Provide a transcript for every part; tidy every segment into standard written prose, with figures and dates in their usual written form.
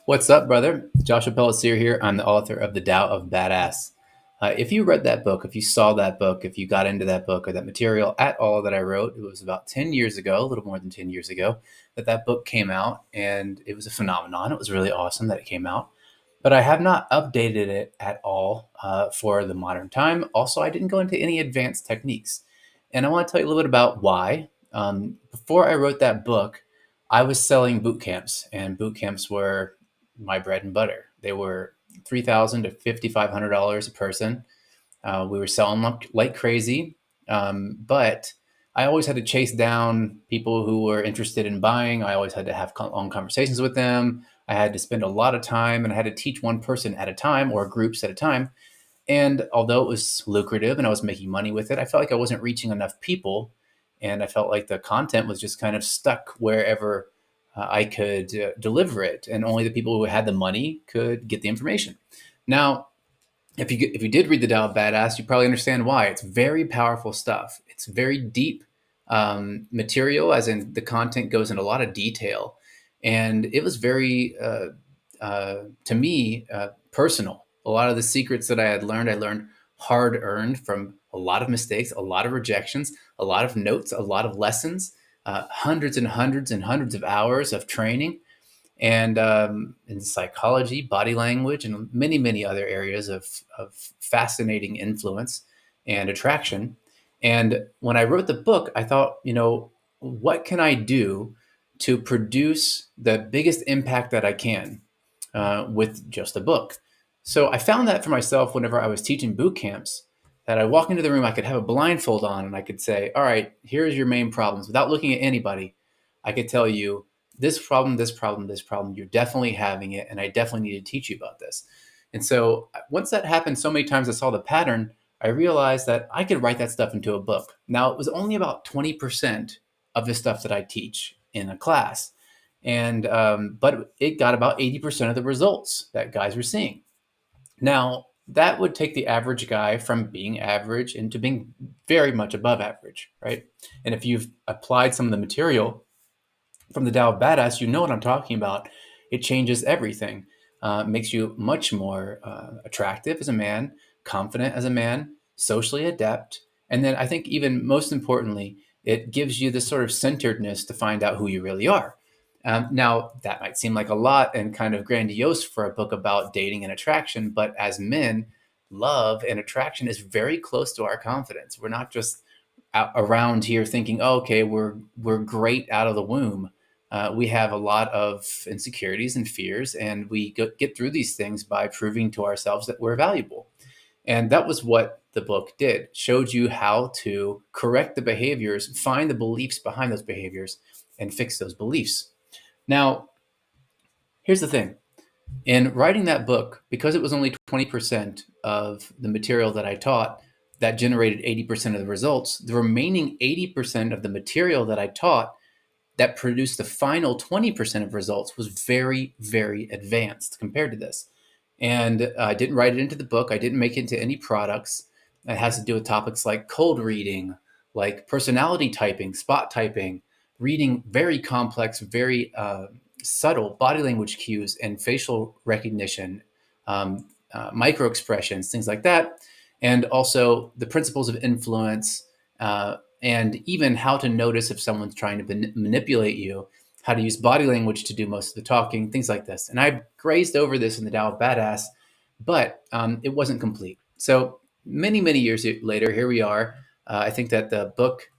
What's up, brother? Joshua Pelletier here. I'm the author of the Tao of Badass. If you read that book, if you saw that book, if you got into that book or that material at all that I wrote, it was about 10 years ago, a little more than 10 years ago, that book came out, and it was a phenomenon. It was really awesome that it came out. But I have not updated it at all for the modern time. Also, I didn't go into any advanced techniques. And I want to tell you a little bit about why. Before I wrote that book, I was selling boot camps, and boot camps were my bread and butter. They were $3,000 to $5,500 a person. We were selling like crazy, but I always had to chase down people who were interested in buying. I always had to have long conversations with them. I had to spend a lot of time, and I had to teach one person at a time or groups at a time. And although it was lucrative and I was making money with it, I felt like I wasn't reaching enough people. And I felt like the content was just kind of stuck wherever I could deliver it. And only the people who had the money could get the information. Now, if you did read the Tao of Badass, you probably understand why. It's very powerful stuff. It's very deep material, as in the content goes in a lot of detail, and it was very to me personal. A lot of the secrets that I learned hard earned from a lot of mistakes, a lot of rejections, a lot of notes, a lot of lessons, hundreds and hundreds and hundreds of hours of training and in psychology, body language, and many, many other areas of fascinating influence and attraction. And when I wrote the book, I thought, what can I do to produce the biggest impact that I can with just a book? So I found that for myself whenever I was teaching boot camps, that I walk into the room, I could have a blindfold on and I could say, all right, here's your main problems. Without looking at anybody, I could tell you this problem, this problem, this problem, you're definitely having it. And I definitely need to teach you about this. And so once that happened so many times, I saw the pattern, I realized that I could write that stuff into a book. Now, it was only about 20% of the stuff that I teach in a class. And, but it got about 80% of the results that guys were seeing. Now, that would take the average guy from being average into being very much above average, right? And if you've applied some of the material from the Tao of Badass, you know what I'm talking about. It changes everything. Makes you much more attractive as a man, confident as a man, socially adept, and then I think even most importantly, it gives you this sort of centeredness to find out who you really are. Now, that might seem like a lot and kind of grandiose for a book about dating and attraction, but as men, love and attraction is very close to our confidence. We're not just around here thinking, oh, okay, we're great out of the womb. We have a lot of insecurities and fears, and we get through these things by proving to ourselves that we're valuable. And that was what the book did. Showed you how to correct the behaviors, find the beliefs behind those behaviors, and fix those beliefs. Now, here's the thing. In writing that book, because it was only 20% of the material that I taught that generated 80% of the results, the remaining 80% of the material that I taught that produced the final 20% of results was very, very advanced compared to this. And I didn't write it into the book. I didn't make it into any products. It has to do with topics like cold reading, like personality typing, spot typing, reading very complex, very subtle body language cues and facial recognition, micro expressions, things like that. And also the principles of influence, and even how to notice if someone's trying to manipulate you, how to use body language to do most of the talking, things like this. And I grazed over this in the Tao of Badass, but it wasn't complete. So many, many years later, here we are. I think that the book,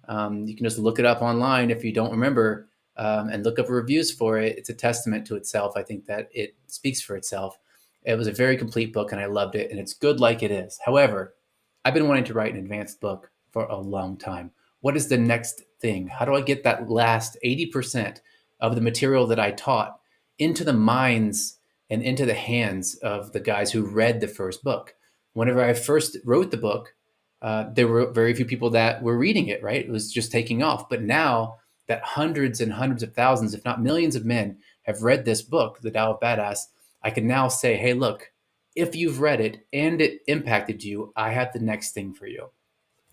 you can just look it up online if you don't remember, and look up reviews for it. It's a testament to itself. I think that it speaks for itself. It was a very complete book, and I loved it, and it's good like it is. However, I've been wanting to write an advanced book for a long time. What is the next thing? How do I get that last 80% of the material that I taught into the minds and into the hands of the guys who read the first book? Whenever I first wrote the book, there were very few people that were reading it, right? It was just taking off. But now that hundreds and hundreds of thousands, if not millions of men have read this book, The Tao of Badass, I can now say, hey, look, if you've read it and it impacted you, I have the next thing for you.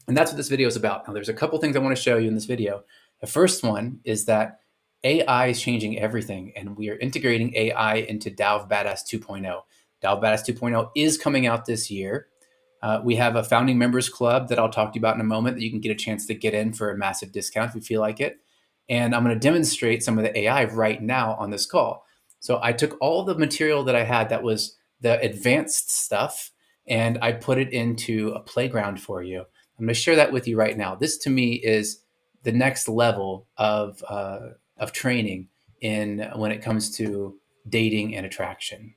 And that's what this video is about. Now, there's a couple things I want to show you in this video. The first one is that AI is changing everything, and we are integrating AI into Tao of Badass 2.0. Tao of Badass 2.0 is coming out this year. We have a founding members club that I'll talk to you about in a moment that you can get a chance to get in for a massive discount if you feel like it. And I'm going to demonstrate some of the AI right now on this call. So I took all the material that I had that was the advanced stuff and I put it into a playground for you. I'm going to share that with you right now. This to me is the next level of training in when it comes to dating and attraction.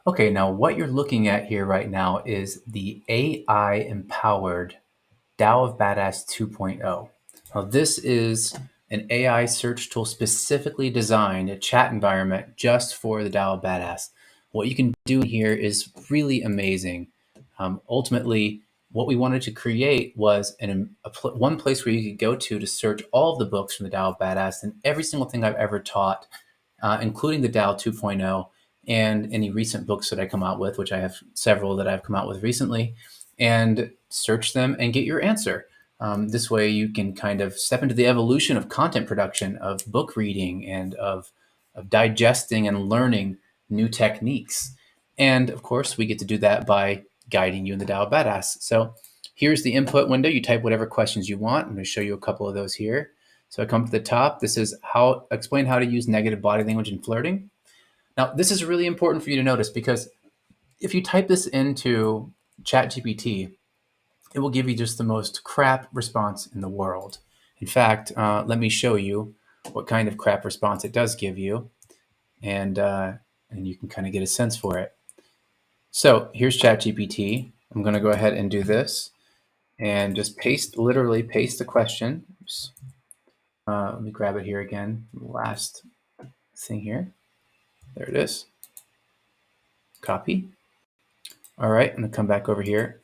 Okay, now what you're looking at here right now is the AI empowered Tao of Badass 2.0. Now, this is an AI search tool specifically designed, a chat environment just for the Tao of Badass. What you can do here is really amazing. Ultimately, what we wanted to create was one place where you could go to search all of the books from the Tao of Badass and every single thing I've ever taught, including the Tao 2.0 and any recent books that I come out with, which I have several that I've come out with recently, and search them and get your answer. This way, you can kind of step into the evolution of content production, of book reading, and of digesting and learning new techniques. And of course, we get to do that by guiding you in the Tao of Badass. So here's the input window. You type whatever questions you want. I'm going to show you a couple of those here. So I come to the top. This is explain how to use negative body language in flirting. Now, this is really important for you to notice because if you type this into ChatGPT, it will give you just the most crap response in the world. In fact, let me show you what kind of crap response it does give you, and you can kind of get a sense for it. So here's ChatGPT. I'm going to go ahead and do this and just literally paste the question. Oops. Let me grab it here again. Last thing here. There it is. Copy. All right, I'm going to come back over here.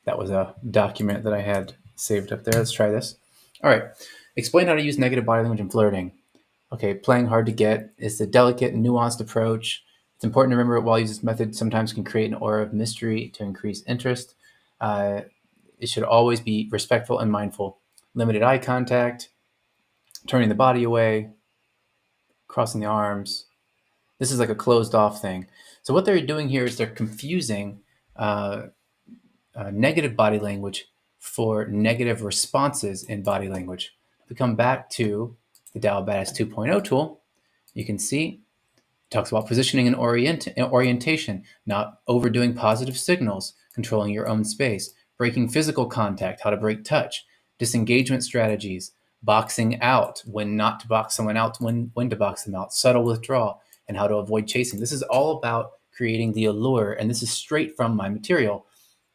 That was a document that I had saved up there. Let's try this. All right. Explain how to use negative body language in flirting. Okay, playing hard to get is a delicate and nuanced approach. It's important to remember while using this method sometimes can create an aura of mystery to increase interest. Uh, it should always be respectful and mindful. Limited eye contact, turning the body away, crossing the arms. This is like a closed off thing. So what they're doing here is they're confusing uh, negative body language for negative responses in body language. If we come back to the Tao Badass 2.0 tool, you can see it talks about positioning and orientation, not overdoing positive signals, controlling your own space, breaking physical contact, how to break touch, disengagement strategies, boxing out, when not to box someone out, when to box them out, subtle withdrawal, and how to avoid chasing. This is all about creating the allure, and this is straight from my material.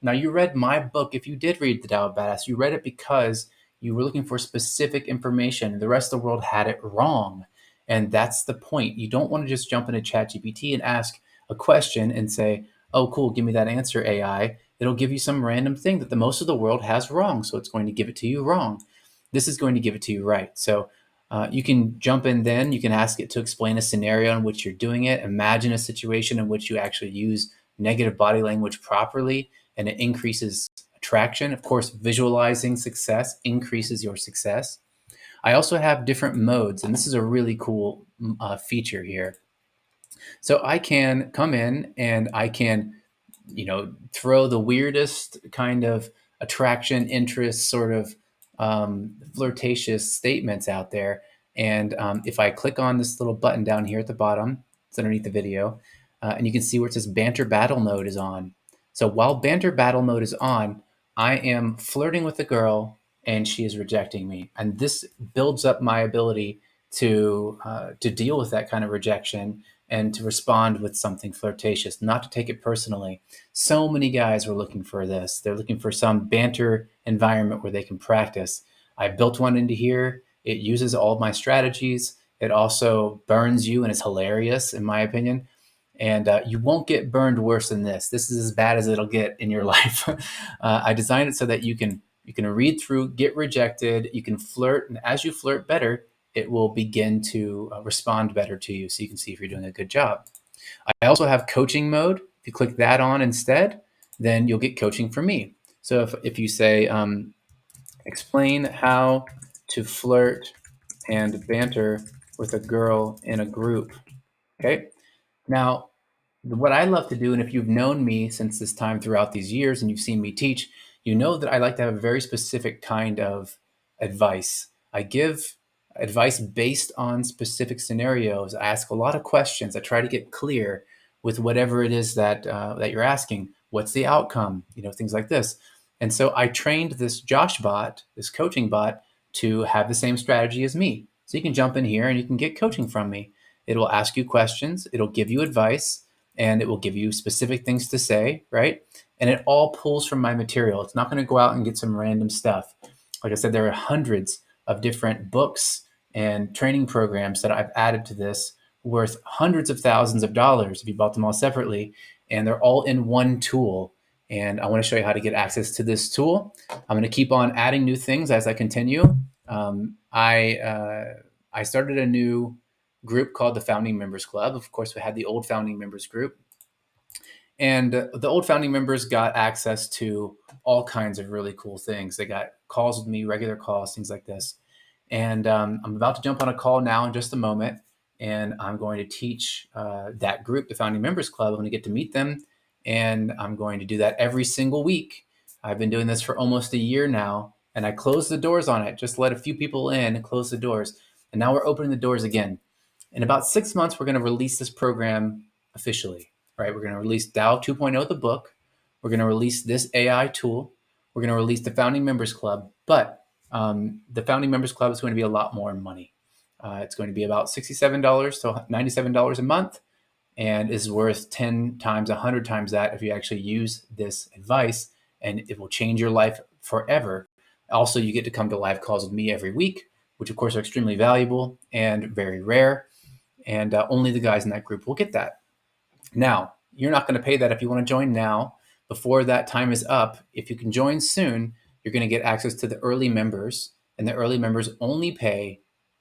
Now, you read my book. If you did read The Tao of Badass, you read it because you were looking for specific information. The rest of the world had it wrong. And that's the point. You don't want to just jump into ChatGPT and ask a question and say, oh, cool, give me that answer, AI. It'll give you some random thing that the most of the world has wrong. So it's going to give it to you wrong. This is going to give it to you right. So you can jump in then. You can ask it to explain a scenario in which you're doing it. Imagine a situation in which you actually use negative body language properly and it increases attraction. Of course, visualizing success increases your success. I also have different modes, and this is a really cool feature here. So I can come in and I can, throw the weirdest kind of attraction, interest, sort of flirtatious statements out there. And if I click on this little button down here at the bottom, it's underneath the video, and you can see where it says banter battle mode is on. So while banter battle mode is on, I am flirting with the girl and she is rejecting me. And this builds up my ability to deal with that kind of rejection and to respond with something flirtatious, not to take it personally. So many guys were looking for this. They're looking for some banter environment where they can practice. I built one into here. It uses all of my strategies. It also burns you, and it's hilarious, in my opinion. And you won't get burned worse than this. This is as bad as it'll get in your life. I designed it so that you can read through, get rejected, you can flirt, and as you flirt better, it will begin to respond better to you, so you can see if you're doing a good job. I also have coaching mode. If you click that on instead, then you'll get coaching from me. So if you say, explain how to flirt and banter with a girl in a group. Okay. Now, what I love to do, and if you've known me since this time throughout these years and you've seen me teach, you know that I like to have a very specific kind of advice. I give advice based on specific scenarios. I ask a lot of questions. I try to get clear with whatever it is that you're asking. What's the outcome? Things like this. And so I trained this Josh bot, this coaching bot, to have the same strategy as me. So you can jump in here and you can get coaching from me. It will ask you questions. It'll give you advice, and it will give you specific things to say, right? And it all pulls from my material. It's not going to go out and get some random stuff. Like I said, there are hundreds of different books and training programs that I've added to this, worth hundreds of thousands of dollars if you bought them all separately. And they're all in one tool. And I want to show you how to get access to this tool. I'm going to keep on adding new things as I continue. I started a new group called the Founding Members Club. Of course, we had the old Founding Members group. And the old founding members got access to all kinds of really cool things. They got calls with me, regular calls, things like this. And I'm about to jump on a call now in just a moment. And I'm going to teach that group, the Founding Members Club. I'm going to get to meet them. And I'm going to do that every single week. I've been doing this for almost a year now. And I closed the doors on it, just let a few people in and close the doors. And now we're opening the doors again. In about 6 months, we're going to release this program officially. Right? We're going to release Tao 2.0, the book. We're going to release this AI tool. We're going to release the Founding Members Club. But the Founding Members Club is going to be a lot more money. It's going to be about $67 to $97 a month, and is worth 10 times, 100 times that if you actually use this advice, and it will change your life forever. Also, you get to come to live calls with me every week, which of course are extremely valuable and very rare. And only the guys in that group will get that. Now, you're not going to pay that if you want to join now. Before that time is up, if you can join soon, you're going to get access to the early members, and the early members only pay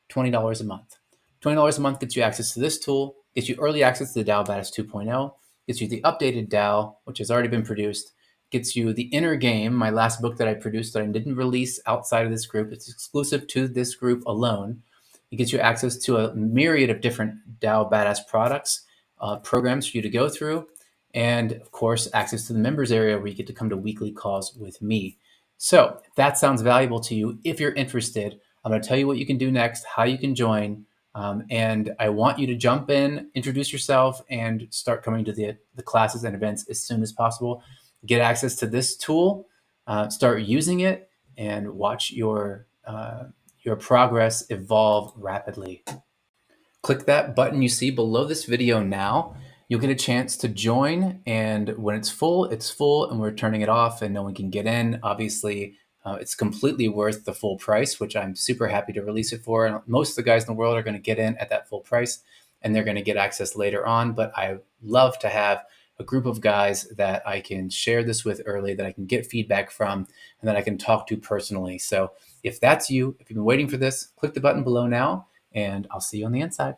$20 a month. $20 a month gets you access to this tool, gets you early access to the Tao of Badass 2.0, gets you the updated Tao, which has already been produced, gets you the Inner Game, my last book that I produced that I didn't release outside of this group. It's exclusive to this group alone. It gets you access to a myriad of different Tao of Badass products, programs for you to go through, and of course, access to the members area where you get to come to weekly calls with me. So if that sounds valuable to you, if you're interested, I'm going to tell you what you can do next, how you can join, and I want you to jump in, introduce yourself, and start coming to the classes and events as soon as possible. Get access to this tool, start using it, and watch your progress evolve rapidly. Click that button you see below this video now. You'll get a chance to join, and when it's full, and we're turning it off and no one can get in. Obviously, it's completely worth the full price, which I'm super happy to release it for. And most of the guys in the world are going to get in at that full price, and they're going to get access later on. But I love to have a group of guys that I can share this with early, that I can get feedback from, and that I can talk to personally. So if that's you, if you've been waiting for this, click the button below now, and I'll see you on the inside.